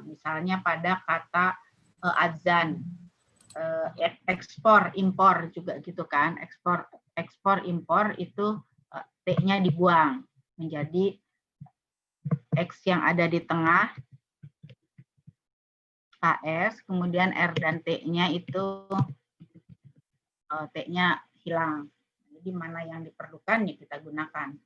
misalnya pada kata adzan, ekspor impor juga gitu kan, ekspor impor itu T-nya dibuang menjadi X yang ada di tengah KS, kemudian R dan T-nya itu T-nya hilang. Jadi mana yang diperlukan ya kita gunakan.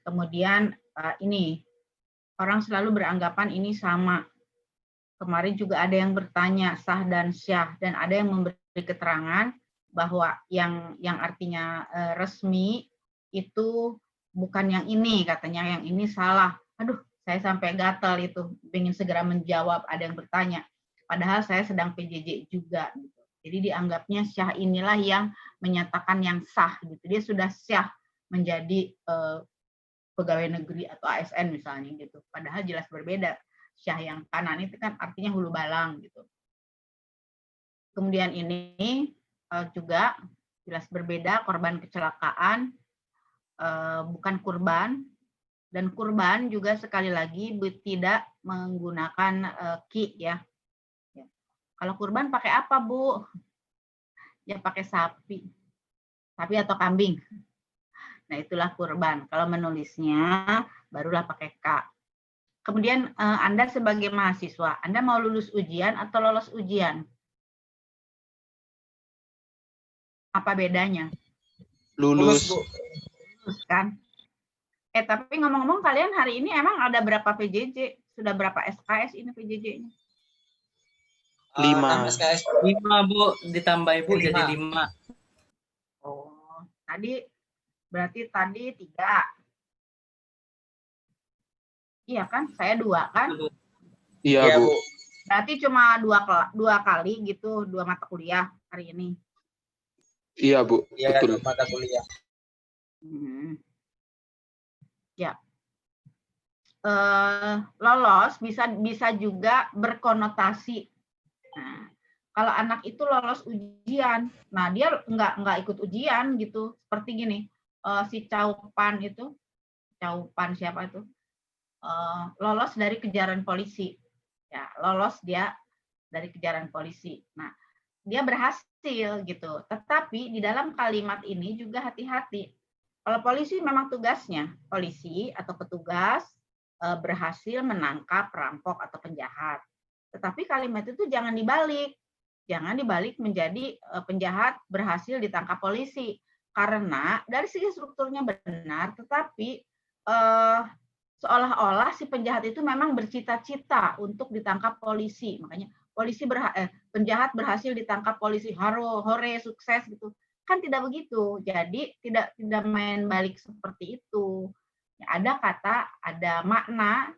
Kemudian ini orang selalu beranggapan ini sama. Kemarin juga ada yang bertanya sah dan syah, dan ada yang memberi keterangan bahwa yang artinya resmi itu bukan yang ini, katanya yang ini salah. Aduh, saya sampai gatal itu, ingin segera menjawab. Ada yang bertanya, padahal saya sedang PJJ juga. Gitu. Jadi dianggapnya syah inilah yang menyatakan yang sah. Gitu. Dia sudah syah menjadi pegawai negeri atau ASN misalnya gitu. Padahal jelas berbeda. Syah yang kanan itu kan artinya hulu balang gitu. Kemudian ini juga jelas berbeda, korban kecelakaan bukan kurban, dan kurban juga sekali lagi tidak menggunakan ki ya. Kalau kurban pakai apa, Bu? Ya pakai sapi atau kambing. Nah itulah kurban. Kalau menulisnya barulah pakai K. Kemudian Anda sebagai mahasiswa, Anda mau lulus ujian atau lolos ujian? Apa bedanya? Lulus. Lulus kan? Tapi ngomong-ngomong kalian hari ini emang ada berapa PJJ? Sudah berapa SKS ini PJJ-nya? 5 SKS. 5, Bu, ditambah Ibu jadi 5. Oh, berarti tadi 3. Iya kan? Saya 2 kan? Iya, Bu. Berarti cuma 2 kali gitu, 2 mata kuliah hari ini. Iya, Bu. Iya, betul. mata kuliah. Ya. Lolos bisa juga berkonotasi. Nah, kalau anak itu lolos ujian, nah dia nggak ikut ujian gitu. Seperti gini, si Caupan siapa itu? Lolos dari kejaran polisi. Ya, lolos dia dari kejaran polisi. Nah, dia berhasil gitu. Tetapi di dalam kalimat ini juga hati-hati. Kalau polisi memang tugasnya, polisi atau petugas berhasil menangkap perampok atau penjahat. Tetapi kalimat itu jangan dibalik. Jangan dibalik menjadi penjahat berhasil ditangkap polisi. Karena dari segi strukturnya benar, tetapi seolah-olah si penjahat itu memang bercita-cita untuk ditangkap polisi. Makanya penjahat berhasil ditangkap polisi, hore sukses gitu. Kan tidak begitu. Jadi tidak main balik seperti itu. Ada makna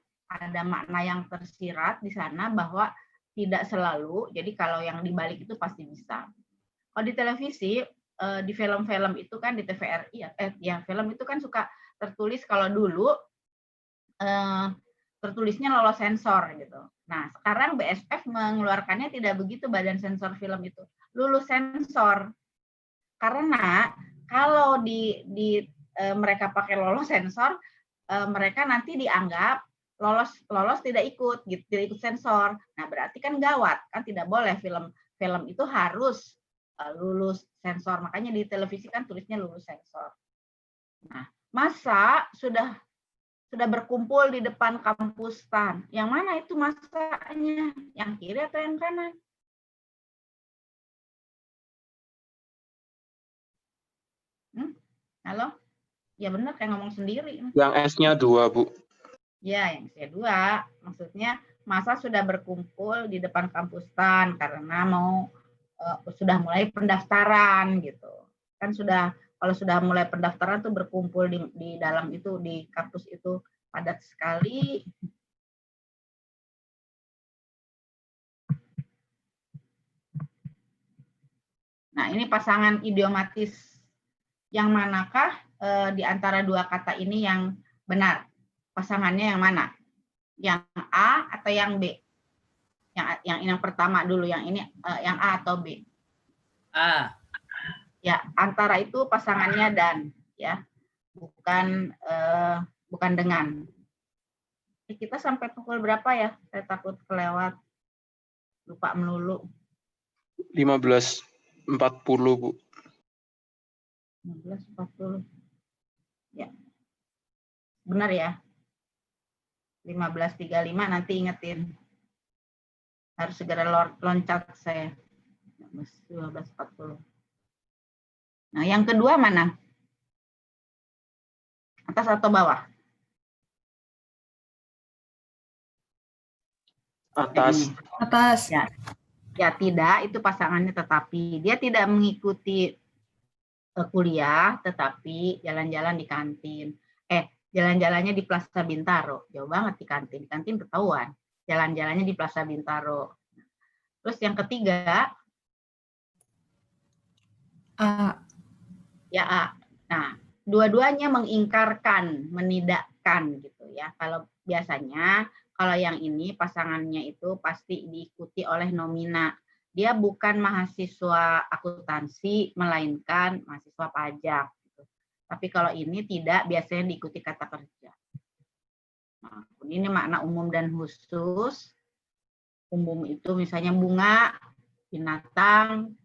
yang tersirat di sana bahwa tidak selalu. Jadi kalau yang dibalik itu pasti bisa. Kalau di televisi, di film-film itu kan di TVRI film itu kan suka tertulis, kalau dulu tertulisnya lolos sensor gitu. Nah, sekarang BSF mengeluarkannya tidak begitu, badan sensor film itu. Lulus sensor. Karena kalau mereka pakai lolos sensor, mereka nanti dianggap lolos tidak ikut gitu, tidak ikut sensor. Nah, berarti kan gawat, kan tidak boleh film itu harus lulus sensor. Makanya di televisi kan tulisnya lulus sensor. Nah, masa sudah berkumpul di depan kampus TAN. Yang mana itu masanya? Yang kiri atau yang kanan? Halo? Ya benar, kayak ngomong sendiri. Yang S-nya 2, Bu. Ya, yang S-nya 2. Maksudnya masa sudah berkumpul di depan kampus TAN karena sudah mulai pendaftaran gitu. Kan kalau sudah mulai pendaftaran tuh berkumpul di dalam itu, di kampus itu padat sekali. Nah, ini pasangan idiomatis. Yang manakah di antara 2 kata ini yang benar? Pasangannya yang mana? Yang A atau yang B? Yang pertama dulu, yang ini yang A atau B? A. Ya, antara itu pasangannya dan, ya, bukan dengan. Kita sampai pukul berapa ya? Saya takut kelewat. Lupa melulu. 15.40, Bu. 15.40. Ya. Benar ya? 15.35 nanti ingetin. Harus segera loncat saya. 15.40. Nah, yang kedua mana? Atas atau bawah? Atas. Atas. Ya. Ya, tidak, itu pasangannya tetapi. Dia tidak mengikuti kuliah, tetapi jalan-jalan di kantin. Jalan-jalannya di Plaza Bintaro. Jauh banget di kantin. Di kantin ketahuan. Jalan-jalannya di Plaza Bintaro. Terus yang ketiga, A. ya A. Nah, dua-duanya mengingkarkan, menidakkan gitu ya. Kalau biasanya, kalau yang ini pasangannya itu pasti diikuti oleh nomina. Dia bukan mahasiswa akuntansi, melainkan mahasiswa pajak. Tapi kalau ini tidak, biasanya diikuti kata kerja. Nah, ini makna umum dan khusus. Umum itu misalnya bunga, binatang,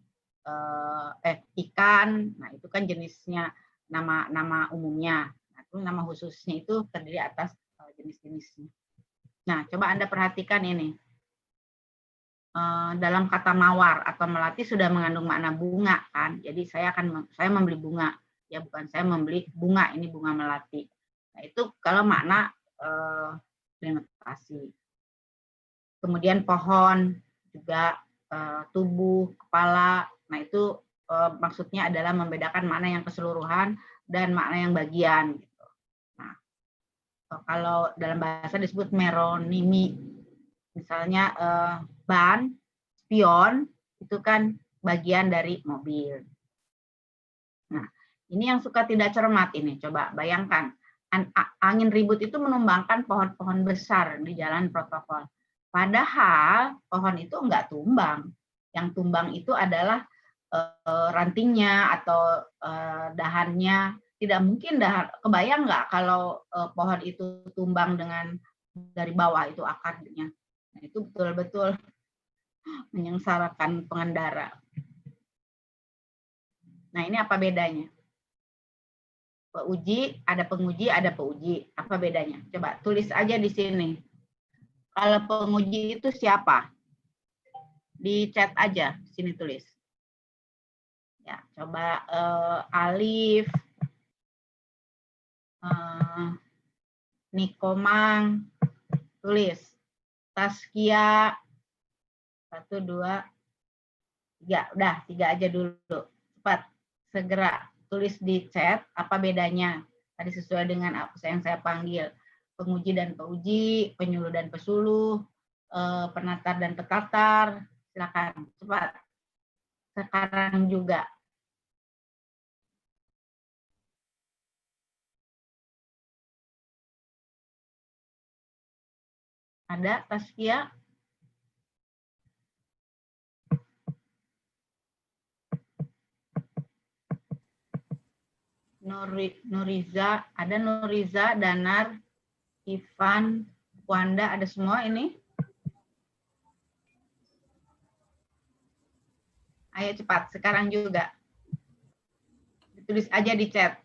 ikan. Nah, itu kan jenisnya nama umumnya. Nah, itu nama khususnya itu terdiri atas jenis-jenisnya. Nah, coba Anda perhatikan ini. Dalam kata mawar atau melati sudah mengandung makna bunga kan. Jadi saya membeli bunga. Ya bukan saya membeli bunga, ini bunga melati. Nah, itu kalau makna denotasi. Kemudian pohon juga tubuh, kepala. Nah, itu maksudnya adalah membedakan makna yang keseluruhan dan makna yang bagian gitu. Nah, kalau dalam bahasa disebut meronimi. Misalnya ban, spion itu kan bagian dari mobil. Nah, ini yang suka tidak cermat ini. Coba bayangkan, angin ribut itu menumbangkan pohon-pohon besar di jalan protokol. Padahal pohon itu enggak tumbang. Yang tumbang itu adalah rantingnya atau dahannya. Tidak mungkin kebayang nggak kalau pohon itu tumbang dengan dari bawah itu akarnya. Nah, itu betul-betul menyengsarakan pengendara. Nah, ini apa bedanya? Penguji, ada peuji. Apa bedanya? Coba tulis aja di sini. Kalau penguji itu siapa? Di chat aja, sini tulis. Ya, coba Alif, Nikomang, tulis. Taskia, 1, 2, 3. Udah, 3 aja dulu. Cepat, segera tulis di chat apa bedanya. Tadi sesuai dengan apa yang saya panggil. Penguji dan peuji, penyuluh dan pesuluh, penatar dan petatar. Silakan, cepat. Sekarang juga. Ada Taskia? Nuriza, ada Nuriza, Danar, Ivan, Wanda, ada semua ini? Ayo cepat, sekarang juga. Tulis aja di chat.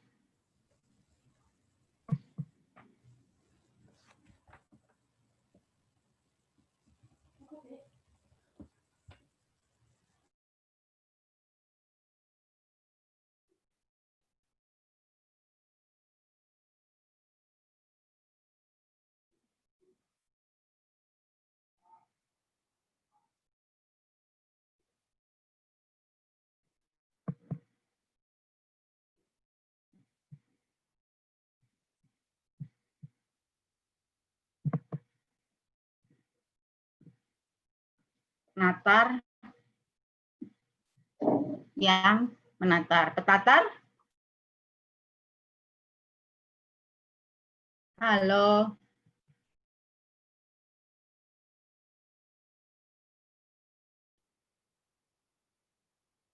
Penatar yang menatar. Petatar? Halo.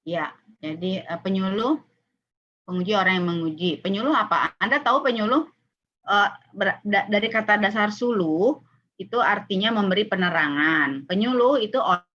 Ya, jadi penyuluh, penguji orang yang menguji. Penyuluh apa? Anda tahu penyuluh? dari kata dasar suluh itu artinya memberi penerangan. Penyuluh itu orang